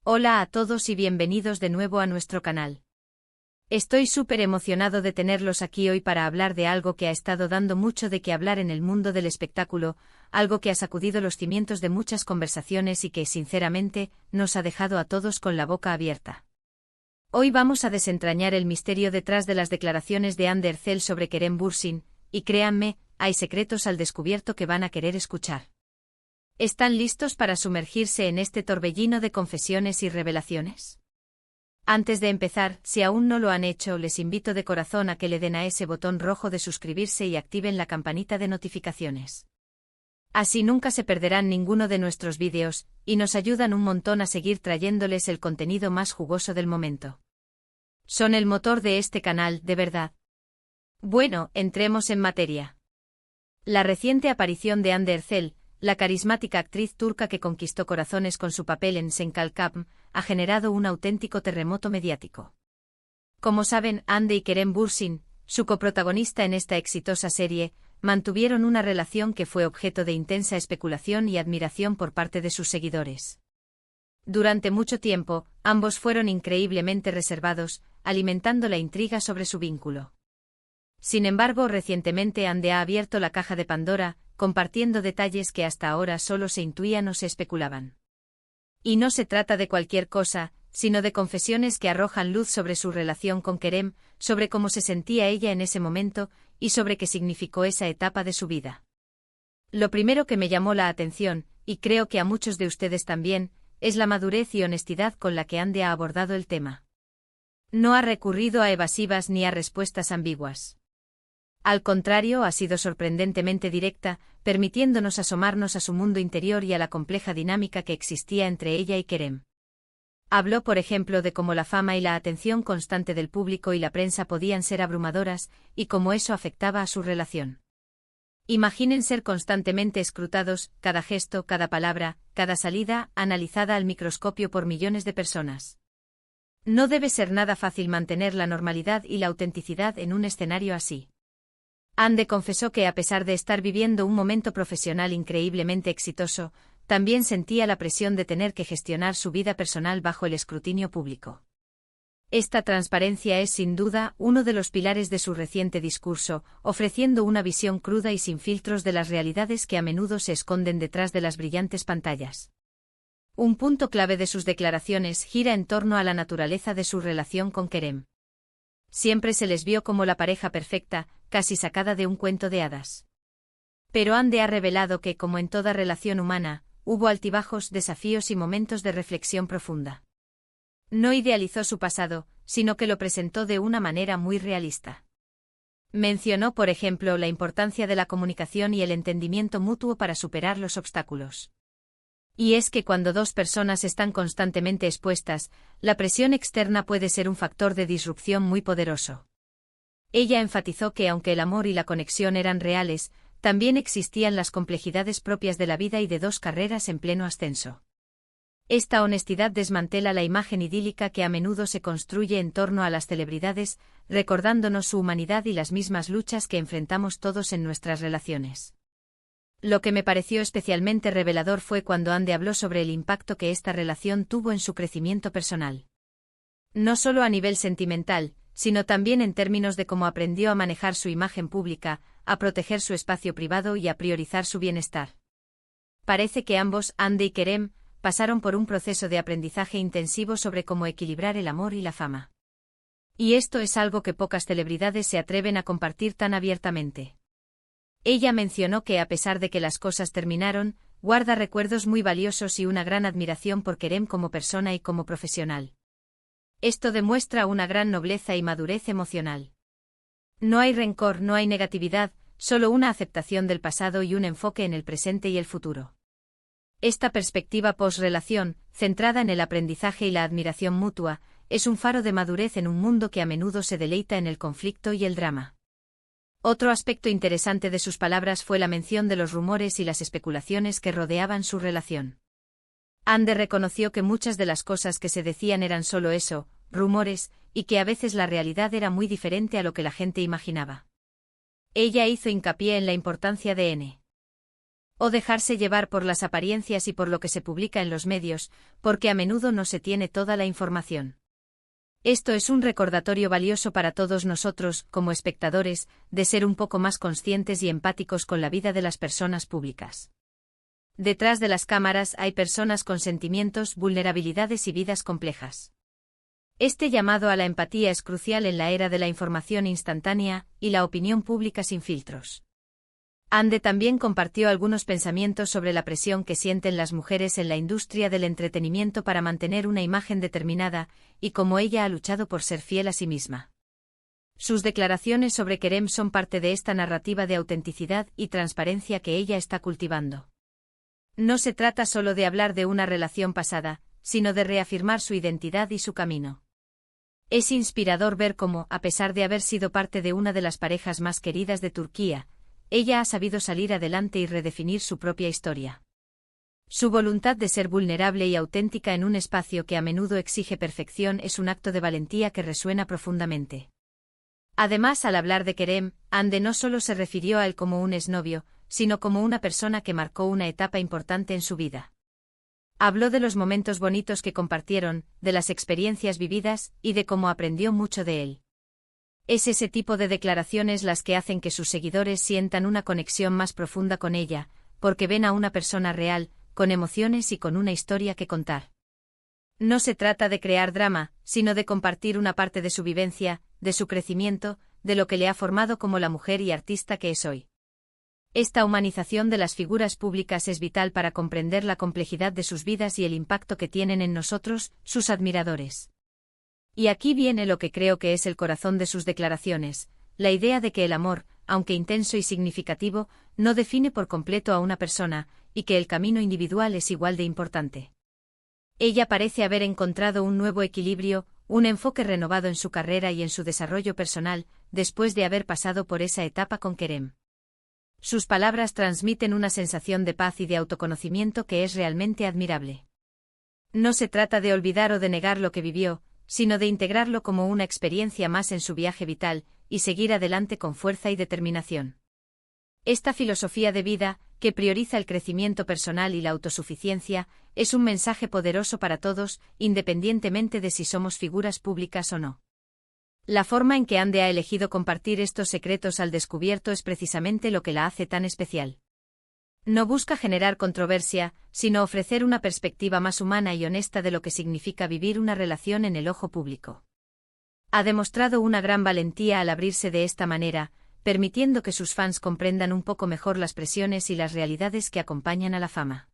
Hola a todos y bienvenidos de nuevo a nuestro canal. Estoy súper emocionado de tenerlos aquí hoy para hablar de algo que ha estado dando mucho de qué hablar en el mundo del espectáculo, algo que ha sacudido los cimientos de muchas conversaciones y que, sinceramente, nos ha dejado a todos con la boca abierta. Hoy vamos a desentrañar el misterio detrás de las declaraciones de Hande Erçel sobre Kerem Bürsin, y créanme, hay secretos al descubierto que van a querer escuchar. ¿Están listos para sumergirse en este torbellino de confesiones y revelaciones? Antes de empezar, si aún no lo han hecho, les invito de corazón a que le den a ese botón rojo de suscribirse y activen la campanita de notificaciones. Así nunca se perderán ninguno de nuestros vídeos, y nos ayudan un montón a seguir trayéndoles el contenido más jugoso del momento. Son el motor de este canal, de verdad. Bueno, entremos en materia. La reciente aparición de Hande Erçel, la carismática actriz turca que conquistó corazones con su papel en Sen Kalkam, ha generado un auténtico terremoto mediático. Como saben, Hande y Kerem Bürsin, su coprotagonista en esta exitosa serie, mantuvieron una relación que fue objeto de intensa especulación y admiración por parte de sus seguidores. Durante mucho tiempo, ambos fueron increíblemente reservados, alimentando la intriga sobre su vínculo. Sin embargo, recientemente Hande ha abierto la caja de Pandora, compartiendo detalles que hasta ahora solo se intuían o se especulaban. Y no se trata de cualquier cosa, sino de confesiones que arrojan luz sobre su relación con Kerem, sobre cómo se sentía ella en ese momento, y sobre qué significó esa etapa de su vida. Lo primero que me llamó la atención, y creo que a muchos de ustedes también, es la madurez y honestidad con la que Hande ha abordado el tema. No ha recurrido a evasivas ni a respuestas ambiguas. Al contrario, ha sido sorprendentemente directa, permitiéndonos asomarnos a su mundo interior y a la compleja dinámica que existía entre ella y Kerem. Habló, por ejemplo, de cómo la fama y la atención constante del público y la prensa podían ser abrumadoras, y cómo eso afectaba a su relación. Imaginen ser constantemente escrutados, cada gesto, cada palabra, cada salida, analizada al microscopio por millones de personas. No debe ser nada fácil mantener la normalidad y la autenticidad en un escenario así. Hande confesó que a pesar de estar viviendo un momento profesional increíblemente exitoso, también sentía la presión de tener que gestionar su vida personal bajo el escrutinio público. Esta transparencia es sin duda uno de los pilares de su reciente discurso, ofreciendo una visión cruda y sin filtros de las realidades que a menudo se esconden detrás de las brillantes pantallas. Un punto clave de sus declaraciones gira en torno a la naturaleza de su relación con Kerem. Siempre se les vio como la pareja perfecta, casi sacada de un cuento de hadas. Pero Hande ha revelado que, como en toda relación humana, hubo altibajos, desafíos y momentos de reflexión profunda. No idealizó su pasado, sino que lo presentó de una manera muy realista. Mencionó, por ejemplo, la importancia de la comunicación y el entendimiento mutuo para superar los obstáculos. Y es que cuando dos personas están constantemente expuestas, la presión externa puede ser un factor de disrupción muy poderoso. Ella enfatizó que aunque el amor y la conexión eran reales, también existían las complejidades propias de la vida y de dos carreras en pleno ascenso. Esta honestidad desmantela la imagen idílica que a menudo se construye en torno a las celebridades, recordándonos su humanidad y las mismas luchas que enfrentamos todos en nuestras relaciones. Lo que me pareció especialmente revelador fue cuando Hande habló sobre el impacto que esta relación tuvo en su crecimiento personal. No solo a nivel sentimental, sino también en términos de cómo aprendió a manejar su imagen pública, a proteger su espacio privado y a priorizar su bienestar. Parece que ambos, Hande y Kerem, pasaron por un proceso de aprendizaje intensivo sobre cómo equilibrar el amor y la fama. Y esto es algo que pocas celebridades se atreven a compartir tan abiertamente. Ella mencionó que a pesar de que las cosas terminaron, guarda recuerdos muy valiosos y una gran admiración por Kerem como persona y como profesional. Esto demuestra una gran nobleza y madurez emocional. No hay rencor, no hay negatividad, solo una aceptación del pasado y un enfoque en el presente y el futuro. Esta perspectiva post-relación, centrada en el aprendizaje y la admiración mutua, es un faro de madurez en un mundo que a menudo se deleita en el conflicto y el drama. Otro aspecto interesante de sus palabras fue la mención de los rumores y las especulaciones que rodeaban su relación. Hande reconoció que muchas de las cosas que se decían eran solo eso, rumores, y que a veces la realidad era muy diferente a lo que la gente imaginaba. Ella hizo hincapié en la importancia de O dejarse llevar por las apariencias y por lo que se publica en los medios, porque a menudo no se tiene toda la información. Esto es un recordatorio valioso para todos nosotros, como espectadores, de ser un poco más conscientes y empáticos con la vida de las personas públicas. Detrás de las cámaras hay personas con sentimientos, vulnerabilidades y vidas complejas. Este llamado a la empatía es crucial en la era de la información instantánea y la opinión pública sin filtros. Ande también compartió algunos pensamientos sobre la presión que sienten las mujeres en la industria del entretenimiento para mantener una imagen determinada, y cómo ella ha luchado por ser fiel a sí misma. Sus declaraciones sobre Kerem son parte de esta narrativa de autenticidad y transparencia que ella está cultivando. No se trata solo de hablar de una relación pasada, sino de reafirmar su identidad y su camino. Es inspirador ver cómo, a pesar de haber sido parte de una de las parejas más queridas de Turquía, ella ha sabido salir adelante y redefinir su propia historia. Su voluntad de ser vulnerable y auténtica en un espacio que a menudo exige perfección es un acto de valentía que resuena profundamente. Además, al hablar de Kerem, Hande no solo se refirió a él como un exnovio, sino como una persona que marcó una etapa importante en su vida. Habló de los momentos bonitos que compartieron, de las experiencias vividas y de cómo aprendió mucho de él. Es ese tipo de declaraciones las que hacen que sus seguidores sientan una conexión más profunda con ella, porque ven a una persona real, con emociones y con una historia que contar. No se trata de crear drama, sino de compartir una parte de su vivencia, de su crecimiento, de lo que le ha formado como la mujer y artista que es hoy. Esta humanización de las figuras públicas es vital para comprender la complejidad de sus vidas y el impacto que tienen en nosotros, sus admiradores. Y aquí viene lo que creo que es el corazón de sus declaraciones, la idea de que el amor, aunque intenso y significativo, no define por completo a una persona, y que el camino individual es igual de importante. Ella parece haber encontrado un nuevo equilibrio, un enfoque renovado en su carrera y en su desarrollo personal, después de haber pasado por esa etapa con Kerem. Sus palabras transmiten una sensación de paz y de autoconocimiento que es realmente admirable. No se trata de olvidar o de negar lo que vivió, sino de integrarlo como una experiencia más en su viaje vital, y seguir adelante con fuerza y determinación. Esta filosofía de vida, que prioriza el crecimiento personal y la autosuficiencia, es un mensaje poderoso para todos, independientemente de si somos figuras públicas o no. La forma en que Hande ha elegido compartir estos secretos al descubierto es precisamente lo que la hace tan especial. No busca generar controversia, sino ofrecer una perspectiva más humana y honesta de lo que significa vivir una relación en el ojo público. Ha demostrado una gran valentía al abrirse de esta manera, permitiendo que sus fans comprendan un poco mejor las presiones y las realidades que acompañan a la fama.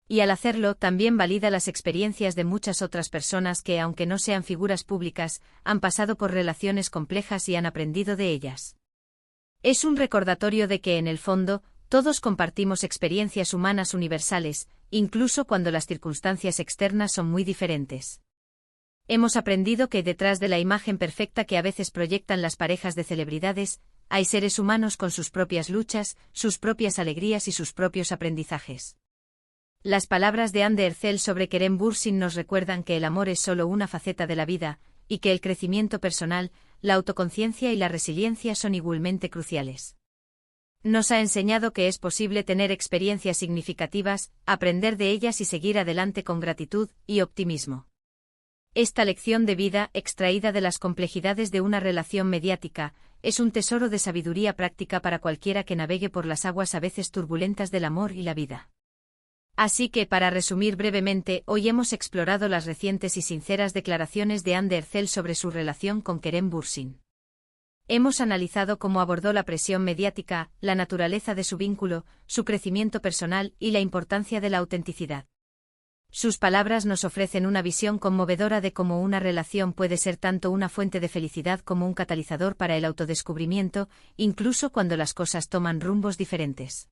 Y al hacerlo, también valida las experiencias de muchas otras personas que, aunque no sean figuras públicas, han pasado por relaciones complejas y han aprendido de ellas. Es un recordatorio de que, en el fondo, todos compartimos experiencias humanas universales, incluso cuando las circunstancias externas son muy diferentes. Hemos aprendido que detrás de la imagen perfecta que a veces proyectan las parejas de celebridades, hay seres humanos con sus propias luchas, sus propias alegrías y sus propios aprendizajes. Las palabras de Hande Erçel sobre Kerem Bürsin nos recuerdan que el amor es solo una faceta de la vida, y que el crecimiento personal, la autoconciencia y la resiliencia son igualmente cruciales. Nos ha enseñado que es posible tener experiencias significativas, aprender de ellas y seguir adelante con gratitud y optimismo. Esta lección de vida, extraída de las complejidades de una relación mediática, es un tesoro de sabiduría práctica para cualquiera que navegue por las aguas a veces turbulentas del amor y la vida. Así que, para resumir brevemente, hoy hemos explorado las recientes y sinceras declaraciones de Hande Erçel sobre su relación con Kerem Bürsin. Hemos analizado cómo abordó la presión mediática, la naturaleza de su vínculo, su crecimiento personal y la importancia de la autenticidad. Sus palabras nos ofrecen una visión conmovedora de cómo una relación puede ser tanto una fuente de felicidad como un catalizador para el autodescubrimiento, incluso cuando las cosas toman rumbos diferentes.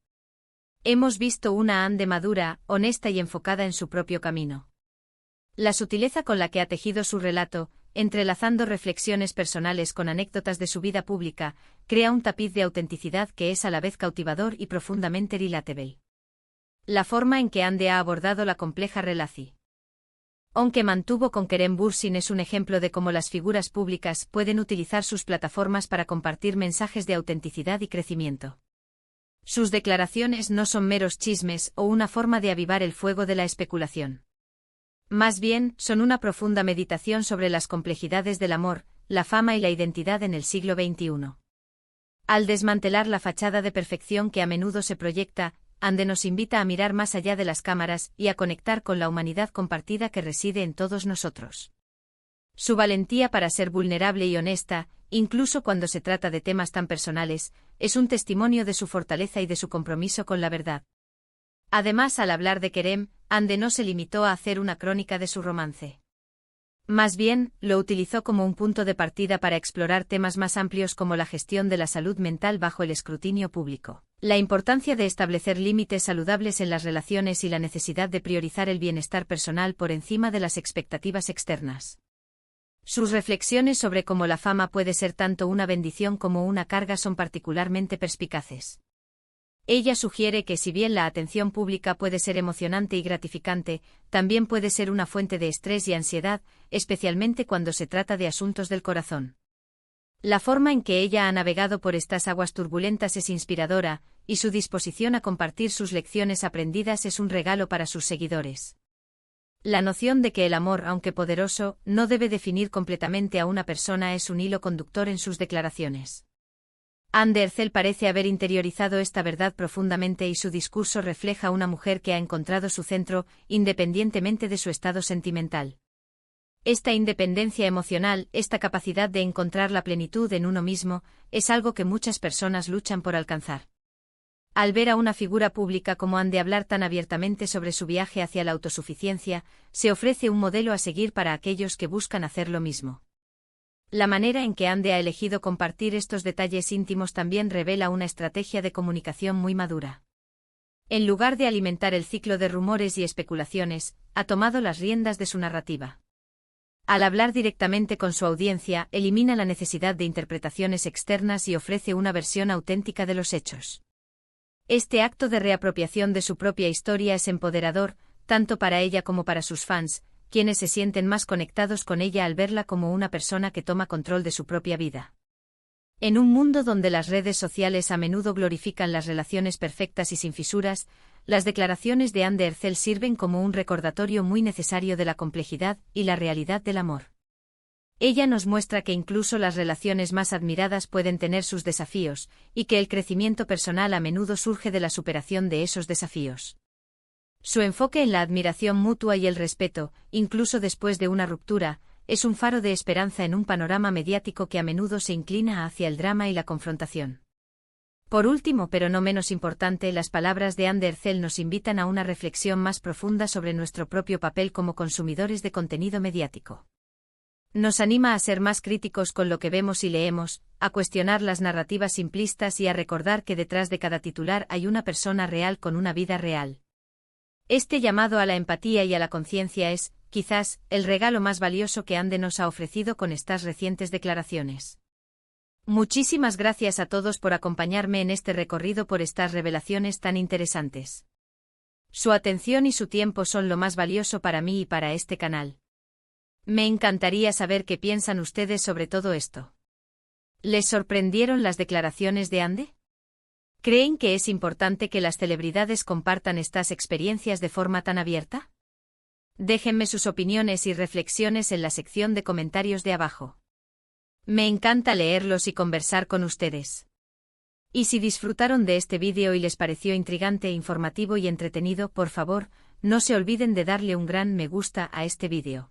Hemos visto una Hande madura, honesta y enfocada en su propio camino. La sutileza con la que ha tejido su relato, entrelazando reflexiones personales con anécdotas de su vida pública, crea un tapiz de autenticidad que es a la vez cautivador y profundamente relatable. La forma en que Hande ha abordado la compleja relación que mantuvo con Kerem Bürsin es un ejemplo de cómo las figuras públicas pueden utilizar sus plataformas para compartir mensajes de autenticidad y crecimiento. Sus declaraciones no son meros chismes o una forma de avivar el fuego de la especulación. Más bien, son una profunda meditación sobre las complejidades del amor, la fama y la identidad en el siglo XXI. Al desmantelar la fachada de perfección que a menudo se proyecta, Ande nos invita a mirar más allá de las cámaras y a conectar con la humanidad compartida que reside en todos nosotros. Su valentía para ser vulnerable y honesta, incluso cuando se trata de temas tan personales, es un testimonio de su fortaleza y de su compromiso con la verdad. Además, al hablar de Kerem, Ande no se limitó a hacer una crónica de su romance. Más bien, lo utilizó como un punto de partida para explorar temas más amplios como la gestión de la salud mental bajo el escrutinio público, la importancia de establecer límites saludables en las relaciones y la necesidad de priorizar el bienestar personal por encima de las expectativas externas. Sus reflexiones sobre cómo la fama puede ser tanto una bendición como una carga son particularmente perspicaces. Ella sugiere que si bien la atención pública puede ser emocionante y gratificante, también puede ser una fuente de estrés y ansiedad, especialmente cuando se trata de asuntos del corazón. La forma en que ella ha navegado por estas aguas turbulentas es inspiradora, y su disposición a compartir sus lecciones aprendidas es un regalo para sus seguidores. La noción de que el amor, aunque poderoso, no debe definir completamente a una persona es un hilo conductor en sus declaraciones. Ande Erçel parece haber interiorizado esta verdad profundamente y su discurso refleja una mujer que ha encontrado su centro, independientemente de su estado sentimental. Esta independencia emocional, esta capacidad de encontrar la plenitud en uno mismo, es algo que muchas personas luchan por alcanzar. Al ver a una figura pública como Ande hablar tan abiertamente sobre su viaje hacia la autosuficiencia, se ofrece un modelo a seguir para aquellos que buscan hacer lo mismo. La manera en que Ande ha elegido compartir estos detalles íntimos también revela una estrategia de comunicación muy madura. En lugar de alimentar el ciclo de rumores y especulaciones, ha tomado las riendas de su narrativa. Al hablar directamente con su audiencia, elimina la necesidad de interpretaciones externas y ofrece una versión auténtica de los hechos. Este acto de reapropiación de su propia historia es empoderador, tanto para ella como para sus fans, quienes se sienten más conectados con ella al verla como una persona que toma control de su propia vida. En un mundo donde las redes sociales a menudo glorifican las relaciones perfectas y sin fisuras, las declaraciones de Ande Erçel sirven como un recordatorio muy necesario de la complejidad y la realidad del amor. Ella nos muestra que incluso las relaciones más admiradas pueden tener sus desafíos, y que el crecimiento personal a menudo surge de la superación de esos desafíos. Su enfoque en la admiración mutua y el respeto, incluso después de una ruptura, es un faro de esperanza en un panorama mediático que a menudo se inclina hacia el drama y la confrontación. Por último, pero no menos importante, las palabras de Ande Erçel nos invitan a una reflexión más profunda sobre nuestro propio papel como consumidores de contenido mediático. Nos anima a ser más críticos con lo que vemos y leemos, a cuestionar las narrativas simplistas y a recordar que detrás de cada titular hay una persona real con una vida real. Este llamado a la empatía y a la conciencia es, quizás, el regalo más valioso que Ande nos ha ofrecido con estas recientes declaraciones. Muchísimas gracias a todos por acompañarme en este recorrido por estas revelaciones tan interesantes. Su atención y su tiempo son lo más valioso para mí y para este canal. Me encantaría saber qué piensan ustedes sobre todo esto. ¿Les sorprendieron las declaraciones de Ande? ¿Creen que es importante que las celebridades compartan estas experiencias de forma tan abierta? Déjenme sus opiniones y reflexiones en la sección de comentarios de abajo. Me encanta leerlos y conversar con ustedes. Y si disfrutaron de este vídeo y les pareció intrigante, informativo y entretenido, por favor, no se olviden de darle un gran me gusta a este vídeo.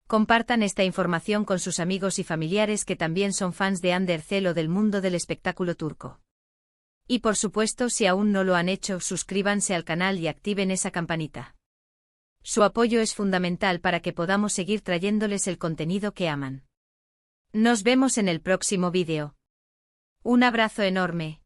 Compartan esta información con sus amigos y familiares que también son fans de Ande Erçel o del mundo del espectáculo turco. Y por supuesto, si aún no lo han hecho, suscríbanse al canal y activen esa campanita. Su apoyo es fundamental para que podamos seguir trayéndoles el contenido que aman. Nos vemos en el próximo vídeo. Un abrazo enorme.